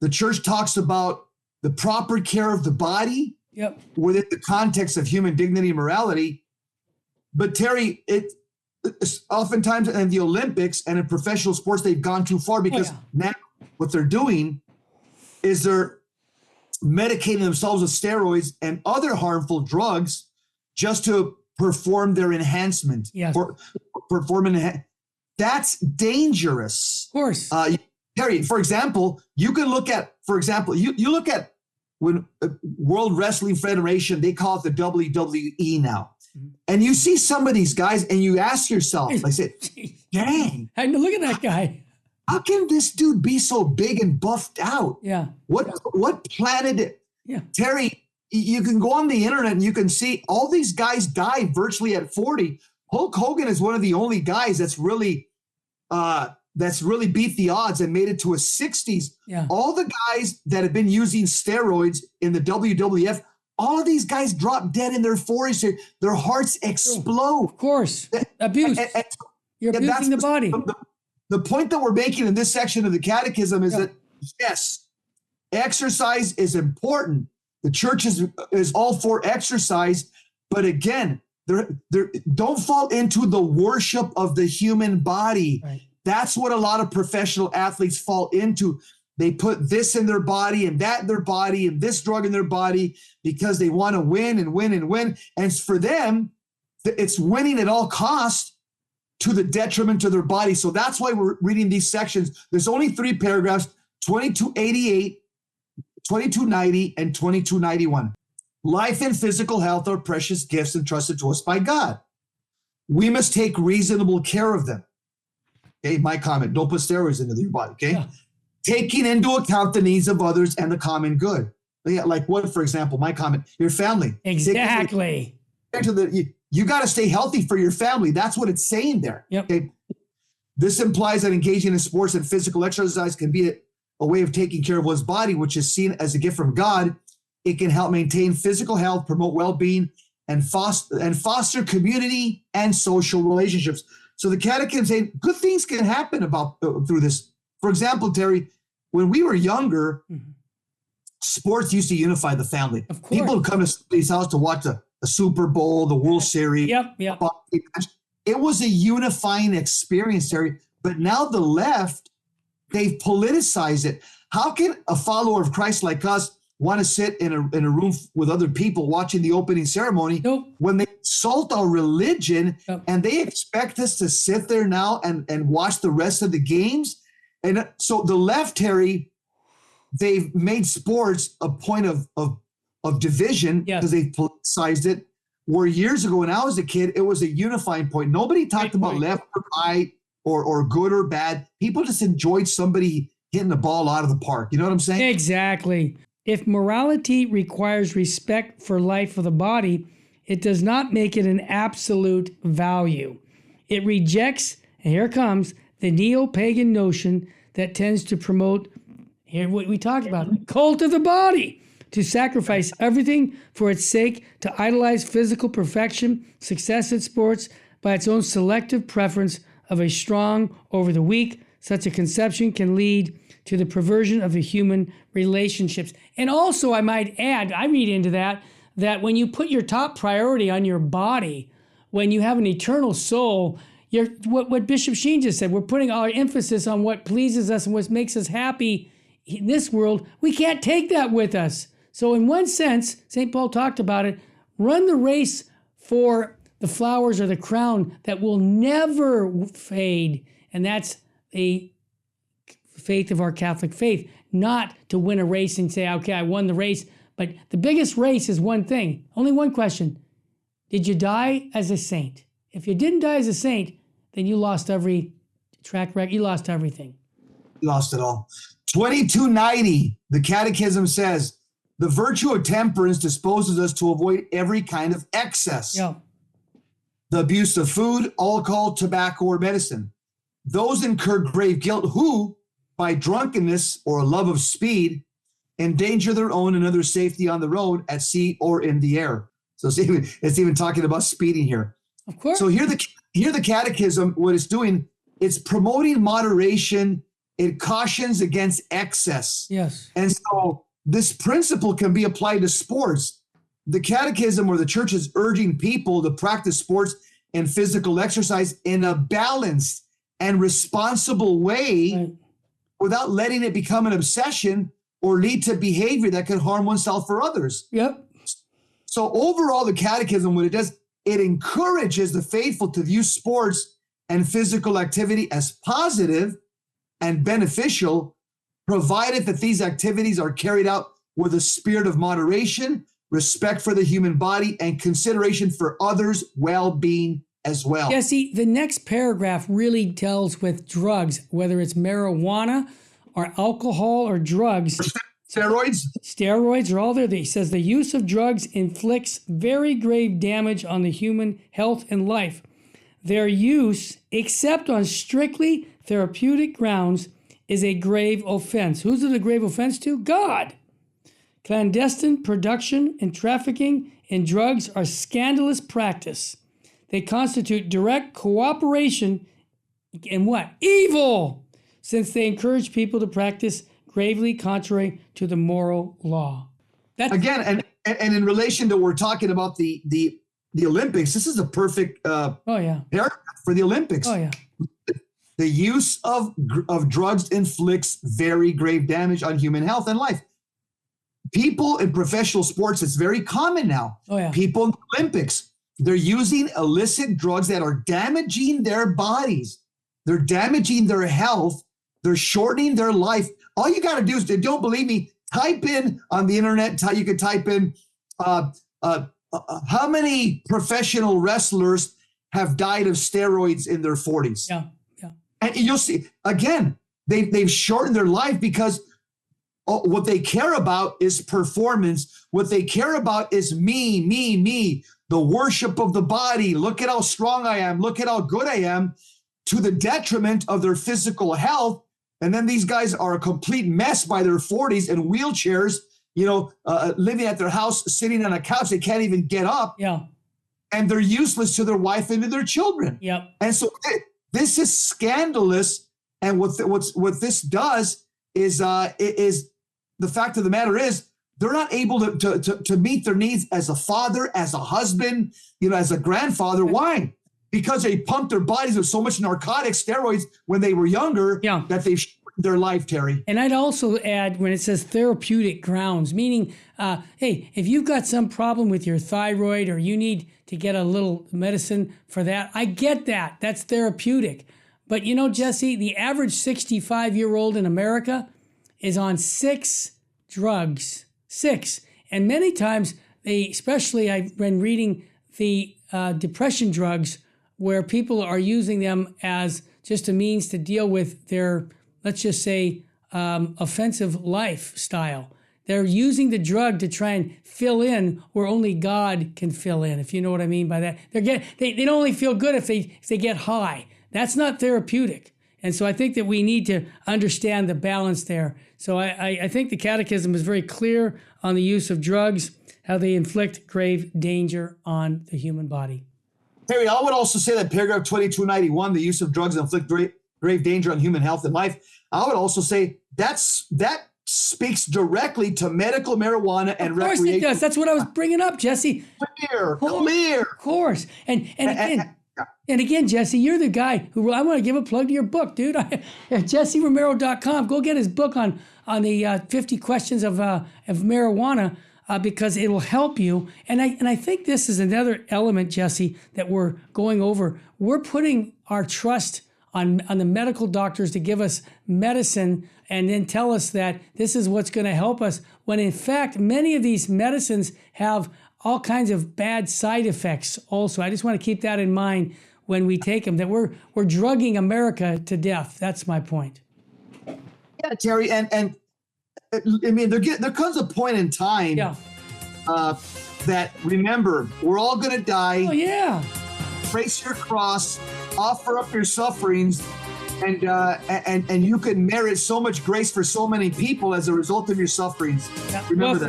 The church talks about the proper care of the body within the context of human dignity and morality. But Terry, it's oftentimes in the Olympics and in professional sports, they've gone too far because now what they're doing is they're medicating themselves with steroids and other harmful drugs just to perform their enhancement. That's dangerous. Of course. Terry, for example, you can look at, you look at when World Wrestling Federation, they call it the WWE now. And you see some of these guys and you ask yourself, I said, dang. Look at that guy. How can this dude be so big and buffed out? Yeah. What planet? Yeah. Terry, you can go on the internet and you can see all these guys die virtually at 40. Hulk Hogan is one of the only guys that's really beat the odds and made it to his 60s. Yeah. All the guys that have been using steroids in the WWF, all of these guys drop dead in their 40s. Their hearts explode. Of course. Abuse. You're abusing the body. The point that we're making in this section of the catechism is that, yes, exercise is important. The church is all for exercise. But again, don't fall into the worship of the human body. Right. That's what a lot of professional athletes fall into. They put this in their body and that in their body and this drug in their body because they want to win and win and win. And for them, it's winning at all costs to the detriment to their body. So that's why we're reading these sections. There's only 3 paragraphs, 2288, 2290, and 2291. Life and physical health are precious gifts entrusted to us by God. We must take reasonable care of them. Okay, my comment, don't put steroids into your body, okay? Yeah. Taking into account the needs of others and the common good. Yeah, like what, for example, my comment, your family. Exactly. You got to stay healthy for your family. That's what it's saying there. Yep. Okay? This implies that engaging in sports and physical exercise can be a way of taking care of one's body, which is seen as a gift from God. It can help maintain physical health, promote well-being, and foster community and social relationships. So the catechism saying good things can happen through this. For example, Terry, when we were younger, sports used to unify the family. Of course. People would come to somebody's house to watch the Super Bowl, the World Series. Yep. It was a unifying experience, Terry. But now the left, they've politicized it. How can a follower of Christ like us want to sit in a room with other people watching the opening ceremony when they insult our religion and they expect us to sit there now and watch the rest of the games? And so the left, Terry, they've made sports a point of division because they've politicized it. Where years ago when I was a kid, it was a unifying point. Nobody talked about left or right or good or bad. People just enjoyed somebody hitting the ball out of the park. You know what I'm saying? Exactly. If morality requires respect for life of the body, it does not make it an absolute value. It rejects, and here comes, the neo-pagan notion that tends to promote, here what we talked about, cult of the body, to sacrifice everything for its sake, to idolize physical perfection, success at sports, by its own selective preference of a strong over the weak. Such a conception can lead to the perversion of the human relationships. And also, I might add, I read into that when you put your top priority on your body, when you have an eternal soul, what Bishop Sheen just said, we're putting our emphasis on what pleases us and what makes us happy in this world. We can't take that with us. So in one sense, St. Paul talked about it, run the race for the flowers or the crown that will never fade. And that's a faith of our Catholic faith, not to win a race and say, okay, I won the race. But the biggest race is one thing, only one question. Did you die as a saint? If you didn't die as a saint, then you lost every track record. You lost everything. You lost it all. 2290, the Catechism says, the virtue of temperance disposes us to avoid every kind of excess. Yeah. The abuse of food, alcohol, tobacco, or medicine. Those incur grave guilt who, by drunkenness or a love of speed, endanger their own and others' safety on the road, at sea, or in the air. So it's even talking about speeding here. Of course. So here the Catechism, what it's doing, it's promoting moderation it cautions against excess. Yes. And so this principle can be applied to sports. The catechism or the church is urging people to practice sports and physical exercise in a balanced and responsible way, Right. without letting it become an obsession or lead to behavior that could harm oneself or others. Yep. So overall, the catechism, what it does, it encourages the faithful to view sports and physical activity as positive and beneficial, provided that these activities are carried out with a spirit of moderation, respect for the human body, and consideration for others' well-being as well. Jesse, the next paragraph really deals with drugs, whether it's marijuana or alcohol or drugs. Steroids? Steroids are all there. He says the use of drugs inflicts very grave damage on the human health and life. Their use, except on strictly therapeutic grounds, is a grave offense. Who's it a grave offense to? God. Clandestine production and trafficking in drugs are scandalous practice. They constitute direct cooperation in what? Evil, since they encourage people to practice gravely contrary to the moral law. That's Again, and in relation to, we're talking about the Olympics, this is a perfect paragraph for the Olympics. Oh, yeah. The use of drugs inflicts very grave damage on human health and life. People in professional sports, it's very common now. Oh, yeah. People in the Olympics, they're using illicit drugs that are damaging their bodies. They're damaging their health. They're shortening their life. All you got to do is, if you don't believe me, type in on the internet, you could type in how many professional wrestlers have died of steroids in their 40s. Yeah, yeah. And you'll see, again, they've shortened their life because what they care about is performance. What they care about is me, the worship of the body. Look at how strong I am. Look at how good I am, to the detriment of their physical health. And then these guys are a complete mess by their 40s in wheelchairs, living at their house, sitting on a couch. They can't even get up. Yeah. And they're useless to their wife and to their children. Yep. And so this is scandalous. And what this does is the fact of the matter is, they're not able to meet their needs as a father, as a husband, as a grandfather. Why? Because they pumped their bodies with so much narcotics, steroids when they were younger, that they've shortened their life, Terry. And I'd also add, when it says therapeutic grounds, meaning, hey, if you've got some problem with your thyroid or you need to get a little medicine for that, I get that. That's therapeutic. But Jesse, the average 65-year-old in America is on 6 drugs. 6. And many times, especially I've been reading the depression drugs, where people are using them as just a means to deal with their, let's just say, offensive lifestyle. They're using the drug to try and fill in where only God can fill in, if you know what I mean by that. They don't only feel good if they get high. That's not therapeutic. And so I think that we need to understand the balance there. So I think the Catechism is very clear on the use of drugs, how they inflict grave danger on the human body. Terry, I would also say that paragraph 2291, the use of drugs inflict grave danger on human health and life. I would also say that speaks directly to medical marijuana and recreation. Of course it does. That's what I was bringing up, Jesse. Clear. Of course. And again, Jesse, you're the guy who, I want to give a plug to your book, dude. JesseRomero.com. Go get his book on the 50 questions of marijuana. Because it'll help you. And I think this is another element, Jesse, that we're going over. We're putting our trust on the medical doctors to give us medicine and then tell us that this is what's going to help us, when in fact, many of these medicines have all kinds of bad side effects also. I just want to keep that in mind when we take them, that we're drugging America to death. That's my point. Yeah, Terry, and I mean, there comes a point in time that, remember, we're all going to die. Oh, yeah. Trace your cross, offer up your sufferings, and you can merit so much grace for so many people as a result of your sufferings. Yeah, Remember well that.